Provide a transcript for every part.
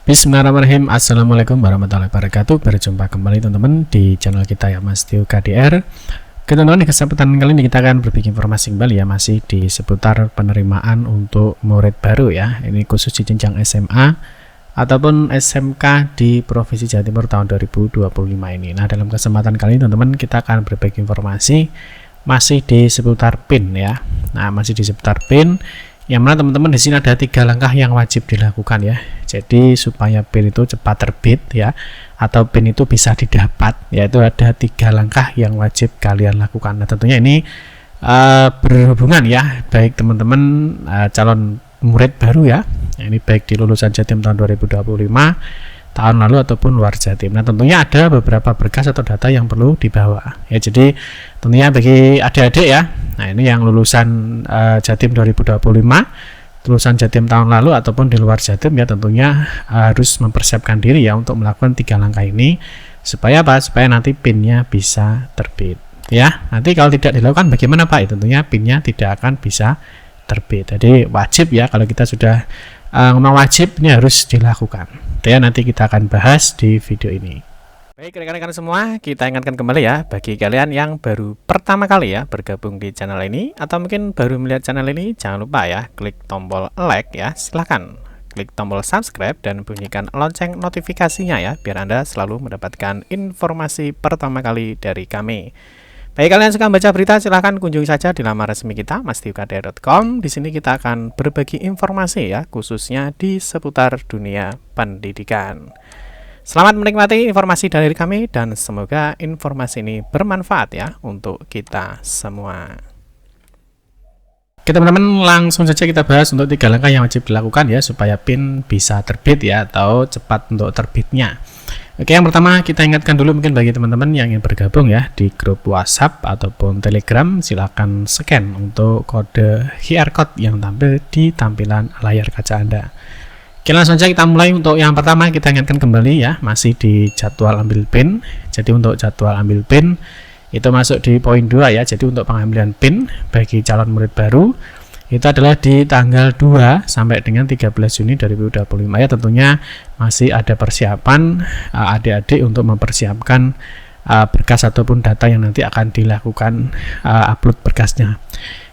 Bismillahirrahmanirrahim. Assalamualaikum warahmatullahi wabarakatuh. Berjumpa kembali teman-teman di channel kita ya, Mas Tio KDR. Teman-teman, di kesempatan kali ini kita akan berbagi informasi kembali ya, masih di seputar penerimaan untuk murid baru ya. Ini khusus di jenjang SMA ataupun SMK di Provinsi Jawa Timur tahun 2025 ini. Nah, dalam kesempatan kali ini teman-teman kita akan berbagi informasi masih di seputar PIN ya. Nah, masih di seputar PIN. Yang mana teman-teman di sini ada 3 langkah yang wajib dilakukan ya. Jadi supaya PIN itu cepat terbit ya, atau PIN itu bisa didapat, yaitu ada 3 langkah yang wajib kalian lakukan. Nah, tentunya ini berhubungan ya, baik teman-teman calon murid baru ya. Ini baik di lulusan Jatim tahun 2025 tahun lalu ataupun luar Jatim. Nah, tentunya ada beberapa berkas atau data yang perlu dibawa ya. Jadi tentunya bagi adik-adik ya, nah ini yang lulusan Jatim 2025, lulusan Jatim tahun lalu ataupun di luar Jatim ya, tentunya harus mempersiapkan diri ya untuk melakukan 3 langkah ini supaya apa? Supaya nanti PIN-nya bisa terbit ya. Nanti kalau tidak dilakukan bagaimana Pak? Tentunya PIN-nya tidak akan bisa terbit. Jadi wajib ya, kalau kita sudah ngomong wajib, ini harus dilakukan ya. Nanti kita akan bahas di video ini. Baik rekan-rekan semua, kita ingatkan kembali ya, bagi kalian yang baru pertama kali ya bergabung di channel ini, atau mungkin baru melihat channel ini, jangan lupa ya klik tombol like ya, silahkan klik tombol subscribe dan bunyikan lonceng notifikasinya ya, biar Anda selalu mendapatkan informasi pertama kali dari kami. Bagi kalian yang suka baca berita, silahkan kunjungi saja di laman resmi kita mastiukdr.com. Di sini kita akan berbagi informasi ya, khususnya di seputar dunia pendidikan. Selamat menikmati informasi dari kami dan semoga informasi ini bermanfaat ya untuk kita semua. Oke teman-teman, langsung saja kita bahas untuk 3 langkah yang wajib dilakukan ya supaya PIN bisa terbit ya, atau cepat untuk terbitnya. Oke, yang pertama kita ingatkan dulu mungkin bagi teman-teman yang ingin bergabung ya di grup WhatsApp ataupun Telegram, silahkan scan untuk kode QR code yang tampil di tampilan layar kaca Anda. Oke, langsung saja kita mulai. Untuk yang pertama kita ingatkan kembali ya, masih di jadwal ambil PIN. Jadi untuk jadwal ambil PIN itu masuk di poin 2 ya. Jadi untuk pengambilan PIN bagi calon murid baru itu adalah di tanggal 2 sampai dengan 13 Juni 2025 ya. Tentunya masih ada persiapan adik-adik untuk mempersiapkan berkas ataupun data yang nanti akan dilakukan upload berkasnya.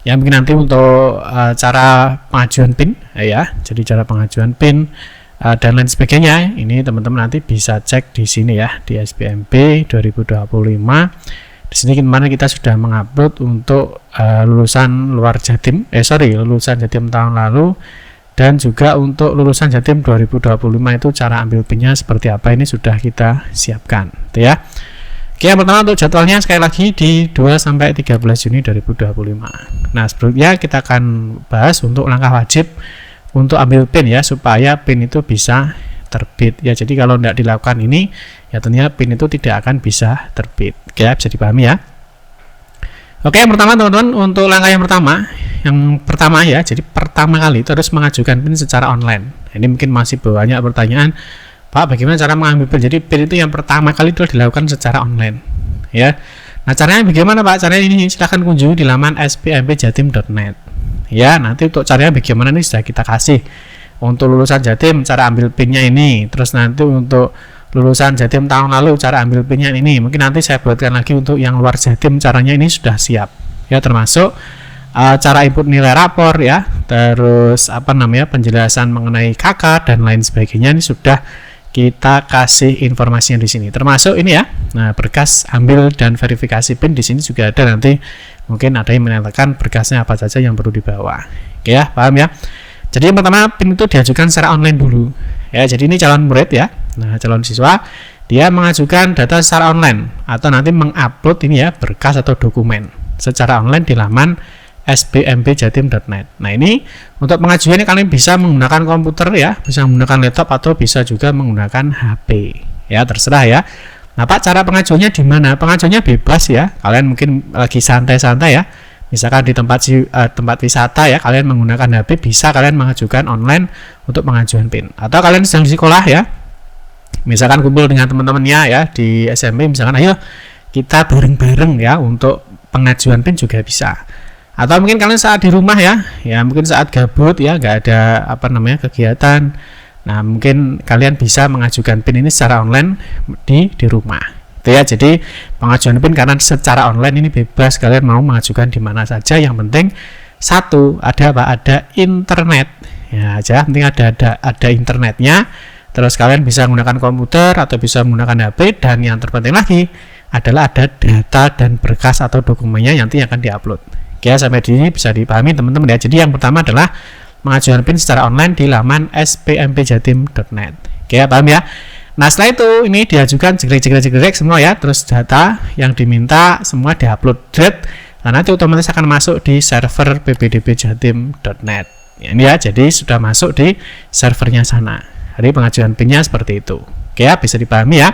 Ya, mungkin nanti untuk cara pengajuan PIN ya. Jadi cara pengajuan PIN dan lain sebagainya ini teman-teman nanti bisa cek di sini ya, di SBMP 2025. Di sini kemarin kita sudah mengupload untuk lulusan luar Jatim, lulusan Jatim tahun lalu, dan juga untuk lulusan Jatim 2025 itu cara ambil PIN-nya seperti apa, ini sudah kita siapkan, gitu ya. Oke, yang pertama untuk jadwalnya sekali lagi di 2 sampai 13 Juni 2025. Nah, sebelumnya kita akan bahas untuk langkah wajib untuk ambil PIN ya, supaya PIN itu bisa terbit ya. Jadi kalau tidak dilakukan ini ya, tentunya PIN itu tidak akan bisa terbit. Oke, bisa dipahami ya. Oke, yang pertama teman-teman, untuk langkah yang pertama ya, jadi pertama kali itu harus mengajukan PIN secara online. Ini mungkin masih banyak pertanyaan, Pak, bagaimana cara mengambil PIN? Jadi PIN itu yang pertama kali itu dilakukan secara online ya. Nah, caranya bagaimana Pak? Caranya ini silahkan kunjungi di laman spmpjatim.net ya. Nanti untuk caranya bagaimana ini sudah kita kasih. Untuk lulusan Jatim cara ambil PIN-nya ini, terus nanti untuk lulusan Jatim tahun lalu cara ambil PIN-nya ini. Mungkin nanti saya buatkan lagi untuk yang luar Jatim, caranya ini sudah siap ya, termasuk cara input nilai rapor ya, terus penjelasan mengenai KK dan lain sebagainya, ini sudah kita kasih informasinya di sini, termasuk ini ya. Nah, berkas ambil dan verifikasi PIN di sini juga ada, nanti mungkin ada yang menanyakan berkasnya apa saja yang perlu dibawa. Oke ya, paham ya. Jadi yang pertama PIN itu diajukan secara online dulu ya. Jadi ini calon murid ya. Nah, calon siswa dia mengajukan data secara online atau nanti mengupload ini ya, berkas atau dokumen secara online di laman spmpjatim.net. Nah, ini untuk pengajuannya kalian bisa menggunakan komputer ya, bisa menggunakan laptop atau bisa juga menggunakan HP ya, terserah ya. Nah, Pak, cara pengajuannya di mana? Pengajuannya bebas ya. Kalian mungkin lagi santai-santai ya. Misalkan di tempat wisata ya, kalian menggunakan HP, bisa kalian mengajukan online untuk pengajuan PIN. Atau kalian sedang di sekolah ya, misalkan kumpul dengan teman-temannya ya di SMP, misalkan ayo kita bareng-bareng ya untuk pengajuan PIN juga bisa. Atau mungkin kalian saat di rumah ya mungkin saat gabut ya, nggak ada kegiatan, Nah, mungkin kalian bisa mengajukan PIN ini secara online di rumah. Itu ya. Jadi pengajuan PIN karena secara online ini bebas, kalian mau mengajukan di mana saja. Yang penting satu, ada apa? Ada internet. Ya, aja penting ada internetnya. Terus kalian bisa menggunakan komputer atau bisa menggunakan HP, dan yang terpenting lagi adalah ada data dan berkas atau dokumennya nanti yang akan diupload. Oke, sampai di sini bisa dipahami teman-teman ya. Jadi yang pertama adalah pengajuan PIN secara online di laman spmpjatim.net. Oke, paham ya? Nah, setelah itu ini diajukan jegrek semua ya, terus data yang diminta semua diupload. Nah, nanti otomatis akan masuk di server ppdbjatim.net. Ini ya, jadi sudah masuk di servernya sana. Jadi pengajuan PIN-nya seperti itu. Oke ya, bisa dipahami ya.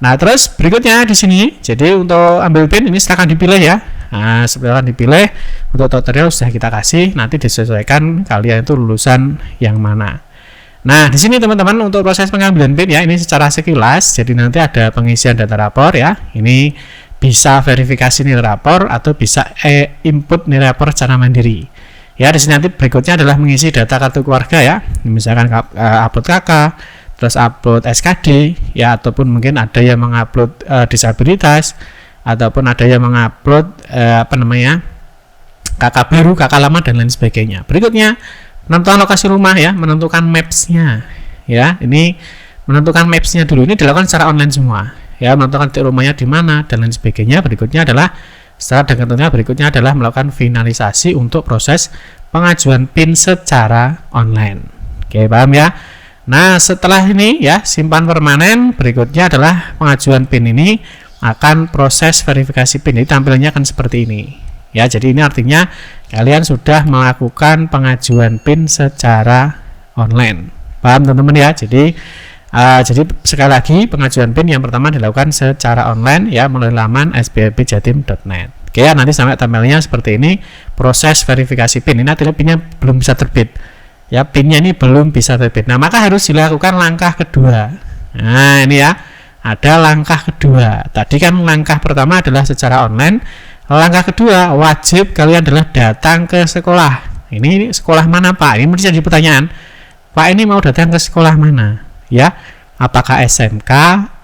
Nah, terus berikutnya di sini, jadi untuk ambil PIN ini silakan dipilih ya. Nah, silakan dipilih. Untuk tutorial sudah kita kasih, nanti disesuaikan kalian itu lulusan yang mana. Nah, di sini teman-teman untuk proses pengambilan PIN ya, ini secara sekilas. Jadi nanti ada pengisian data rapor ya. Ini bisa verifikasi nilai rapor atau bisa input nilai rapor secara mandiri. Ya, di sini nanti berikutnya adalah mengisi data kartu keluarga ya. Misalkan upload KK, terus upload SKD ya, ataupun mungkin ada yang mengupload disabilitas, ataupun ada yang mengupload KK baru, KK lama, dan lain sebagainya. Berikutnya menentukan lokasi rumah ya, menentukan maps-nya ya. Ini menentukan maps-nya dulu, ini dilakukan secara online semua ya, menentukan titik rumahnya di mana dan lain sebagainya. Berikutnya adalah berikutnya adalah melakukan finalisasi untuk proses pengajuan PIN secara online. Oke, paham ya? Nah, setelah ini ya, simpan permanen, berikutnya adalah pengajuan PIN ini akan proses verifikasi PIN. Jadi tampilannya akan seperti ini. Ya, jadi ini artinya kalian sudah melakukan pengajuan PIN secara online. Paham teman-teman ya? Jadi sekali lagi pengajuan PIN yang pertama dilakukan secara online ya, melalui laman spmpjatim.net. Oke ya, nanti sampai tampilnya seperti ini proses verifikasi PIN. Ini nanti PIN-nya belum bisa terbit. Ya, PIN-nya ini belum bisa terbit. Nah, maka harus dilakukan langkah kedua. Nah, ini ya. Ada langkah kedua. Tadi kan langkah pertama adalah secara online. Langkah kedua, wajib kalian adalah datang ke sekolah. Ini sekolah mana, Pak? Ini mesti jadi pertanyaan. Pak, ini mau datang ke sekolah mana? Ya, apakah SMK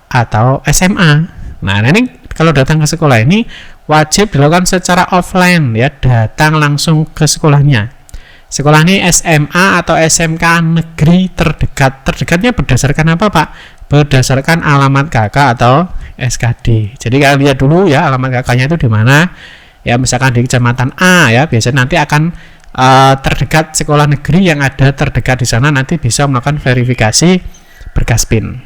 atau SMA? Nah, ini kalau datang ke sekolah ini wajib dilakukan secara offline ya, datang langsung ke sekolahnya. Sekolah ini SMA atau SMK negeri terdekat. Terdekatnya berdasarkan apa, Pak? Berdasarkan alamat KK atau SKD. Jadi kalian lihat dulu ya, alamat KK-nya itu di mana. Ya, misalkan di kecamatan A ya, biasanya nanti akan terdekat sekolah negeri yang ada terdekat di sana, nanti bisa melakukan verifikasi berkas PIN.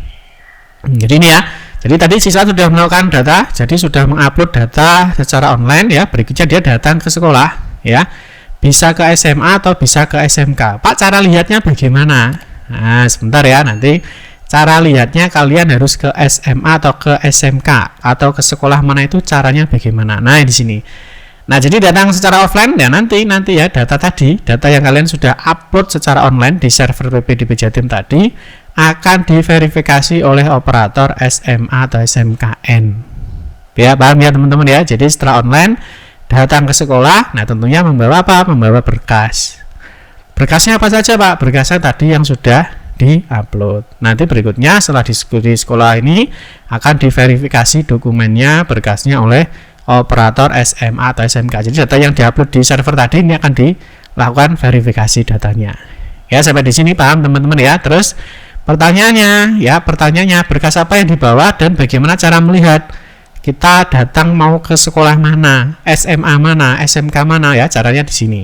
Jadi ini ya, jadi tadi siswa sudah melakukan data, jadi sudah mengupload data secara online ya. Berikutnya dia datang ke sekolah ya, bisa ke SMA atau bisa ke SMK. Pak, cara lihatnya bagaimana? Nah, sebentar ya, nanti cara lihatnya kalian harus ke SMA atau ke SMK atau ke sekolah mana, itu caranya bagaimana. Nah, di sini. Nah, jadi datang secara offline ya, nanti ya data yang kalian sudah upload secara online di server ppdbjatim tadi akan diverifikasi oleh operator SMA atau SMKN. Ya, paham ya teman-teman ya. Jadi setelah online datang ke sekolah, nah tentunya membawa apa? Membawa berkas. Berkasnya apa saja, Pak? Berkasnya tadi yang sudah di-upload. Nanti berikutnya setelah di sekolah ini akan diverifikasi dokumennya, berkasnya oleh operator SMA atau SMK. Jadi data yang diupload di server tadi ini akan dilakukan verifikasi datanya. Ya, sampai di sini paham teman-teman ya. Terus pertanyaannya berkas apa yang dibawa dan bagaimana cara melihat kita datang mau ke sekolah mana, SMA mana, SMK mana ya, caranya di sini.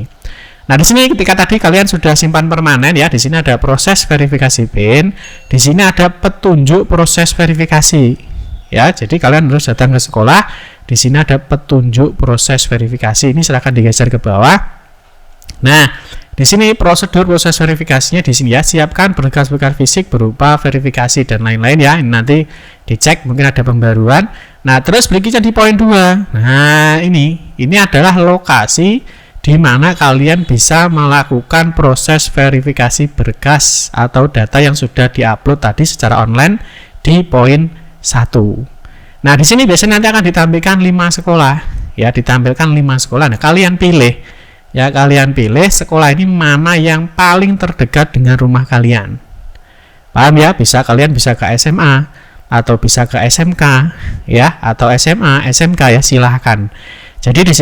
Nah, di sini ketika tadi kalian sudah simpan permanen ya, di sini ada proses verifikasi PIN, di sini ada petunjuk proses verifikasi. Ya, jadi kalian harus datang ke sekolah, di sini ada petunjuk proses verifikasi. Ini silahkan digeser ke bawah. Nah, di sini prosedur proses verifikasinya di sini ya, siapkan berkas-berkas fisik berupa verifikasi dan lain-lain ya. Ini nanti dicek, mungkin ada pembaruan. Nah, terus berikutnya di poin 2. Nah, ini adalah lokasi di mana kalian bisa melakukan proses verifikasi berkas atau data yang sudah diupload tadi secara online di poin 1. Nah, di sini biasanya nanti akan ditampilkan 5 sekolah ya, ditampilkan 5 sekolah. Nah, kalian pilih sekolah ini mana yang paling terdekat dengan rumah kalian. Paham ya? Kalian bisa ke SMA atau bisa ke SMK ya, atau SMA, SMK ya, silahkan. Jadi di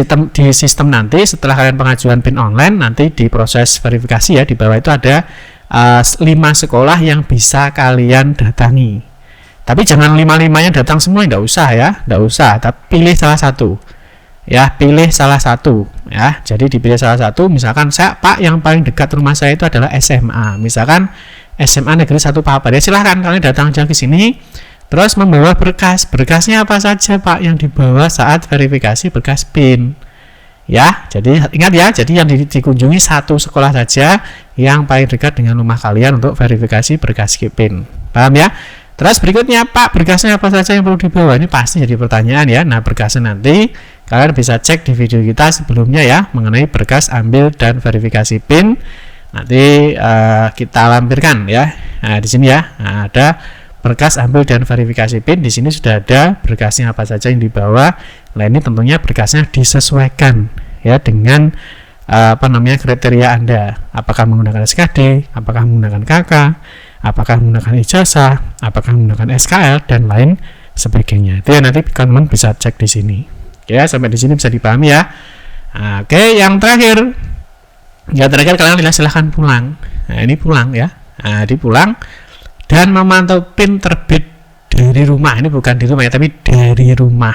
sistem nanti setelah kalian pengajuan PIN online, nanti di proses verifikasi ya, di bawah itu ada 5 sekolah yang bisa kalian datangi. Tapi jangan 5-5-nya datang semua, enggak usah ya, enggak usah. Tapi pilih salah satu. Ya, pilih salah satu ya. Jadi dipilih salah satu, misalkan Pak, yang paling dekat rumah saya itu adalah SMA. Misalkan SMA Negeri 1 Papar. Ya silahkan kalian datang aja ke sini. Terus membawa berkas. Berkasnya apa saja, Pak, yang dibawa saat verifikasi? Berkas PIN. Ya, jadi ingat ya, jadi yang dikunjungi satu sekolah saja yang paling dekat dengan rumah kalian untuk verifikasi berkas PIN. Paham ya? Terus berikutnya, Pak, berkasnya apa saja yang perlu dibawa? Ini pasti jadi pertanyaan ya. Nah, berkasnya nanti kalian bisa cek di video kita sebelumnya ya, mengenai berkas ambil dan verifikasi PIN. Nanti kita lampirkan ya. Nah, di sini ya, ada berkas ambil dan verifikasi PIN. Di sini sudah ada berkasnya apa saja yang dibawa. Nah, ini tentunya berkasnya disesuaikan ya dengan kriteria Anda. Apakah menggunakan SKD, apakah menggunakan KK, apakah menggunakan ijazah, apakah menggunakan SKL, dan lain sebagainya. Itu ya, nanti teman-teman bisa cek di sini. Ya, sampai di sini bisa dipahami ya. Oke, yang terakhir kalian silahkan pulang. Nah, ini pulang ya. Nah, pulang dan memantau PIN terbit dari rumah. Ini bukan di rumah ya, tapi dari rumah.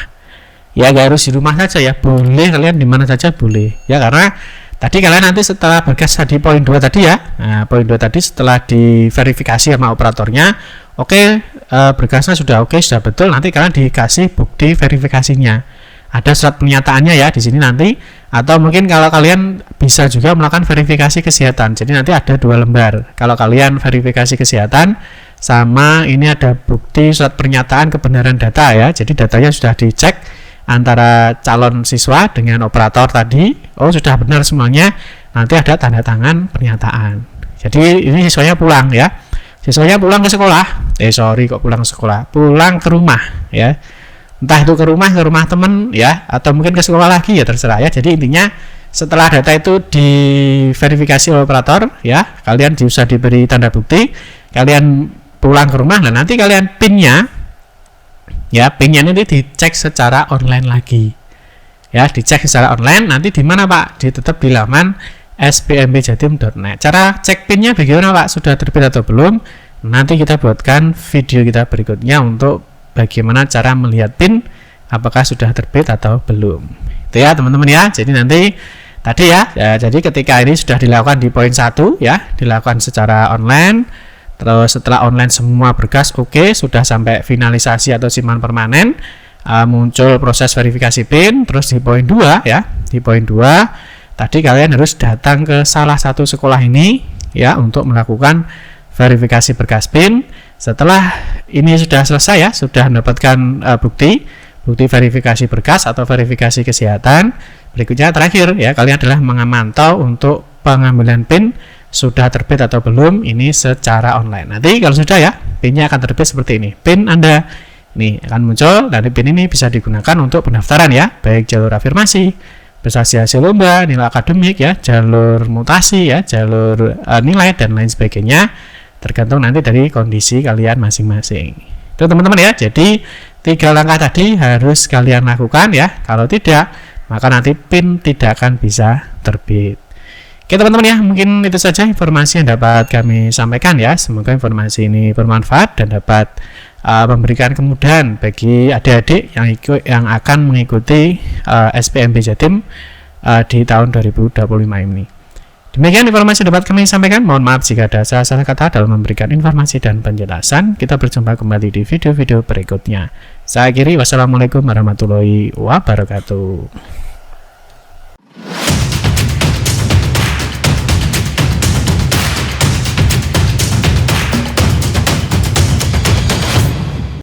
Ya, gak harus di rumah saja ya. Boleh kalian di mana saja boleh. Ya, karena tadi kalian nanti setelah berkas di poin 2 tadi ya. Nah, poin 2 tadi setelah diverifikasi sama operatornya, oke, berkasnya sudah oke, sudah betul, nanti kalian dikasih bukti verifikasinya. Ada surat pernyataannya ya di sini nanti, atau mungkin kalau kalian bisa juga melakukan verifikasi kesehatan. Jadi nanti ada 2 lembar. Kalau kalian verifikasi kesehatan sama ini ada bukti surat pernyataan kebenaran data ya. Jadi datanya sudah dicek antara calon siswa dengan operator tadi, oh sudah benar semuanya, nanti ada tanda tangan pernyataan. Jadi ini siswanya pulang ya, siswanya pulang ke sekolah, pulang ke rumah ya, entah itu ke rumah teman ya, atau mungkin ke sekolah lagi ya, terserah ya. Jadi intinya setelah data itu diverifikasi oleh operator ya, kalian bisa diberi tanda bukti, kalian pulang ke rumah, dan nanti kalian PIN-nya ya, PIN-nya nanti dicek secara online lagi ya, dicek secara online. Nanti di mana, Pak? Tetap di laman spmbjatim.net. Cara cek PIN-nya bagaimana, Pak? Sudah terbit atau belum? Nanti kita buatkan video kita berikutnya untuk bagaimana cara melihat PIN apakah sudah terbit atau belum. Itu ya, teman-teman ya. Jadi nanti tadi ya, jadi ketika ini sudah dilakukan di poin 1 ya, dilakukan secara online. Terus setelah online semua berkas oke, sudah sampai finalisasi atau simpan permanen, muncul proses verifikasi PIN. Terus di poin 2 ya, di poin 2 tadi kalian harus datang ke salah satu sekolah ini ya untuk melakukan verifikasi berkas PIN. Setelah ini sudah selesai ya, sudah mendapatkan bukti verifikasi berkas atau verifikasi kesehatan, berikutnya terakhir ya, kalian adalah memantau untuk pengambilan PIN sudah terbit atau belum, ini secara online. Nanti kalau sudah ya, PIN-nya akan terbit seperti ini. PIN Anda ini akan muncul, dan PIN ini bisa digunakan untuk pendaftaran ya, baik jalur afirmasi, prestasi hasil lomba, nilai akademik ya, jalur mutasi ya, jalur nilai dan lain sebagainya, tergantung nanti dari kondisi kalian masing-masing. Itu teman-teman ya. Jadi 3 langkah tadi harus kalian lakukan ya. Kalau tidak, maka nanti PIN tidak akan bisa terbit. Oke teman-teman ya, mungkin itu saja informasi yang dapat kami sampaikan ya. Semoga informasi ini bermanfaat dan dapat memberikan kemudahan bagi adik-adik yang akan mengikuti SPMB Jatim di tahun 2025 ini. Demikian informasi yang dapat kami sampaikan. Mohon maaf jika ada salah-salah kata dalam memberikan informasi dan penjelasan. Kita berjumpa kembali di video-video berikutnya. Saya akhiri, wassalamualaikum warahmatullahi wabarakatuh.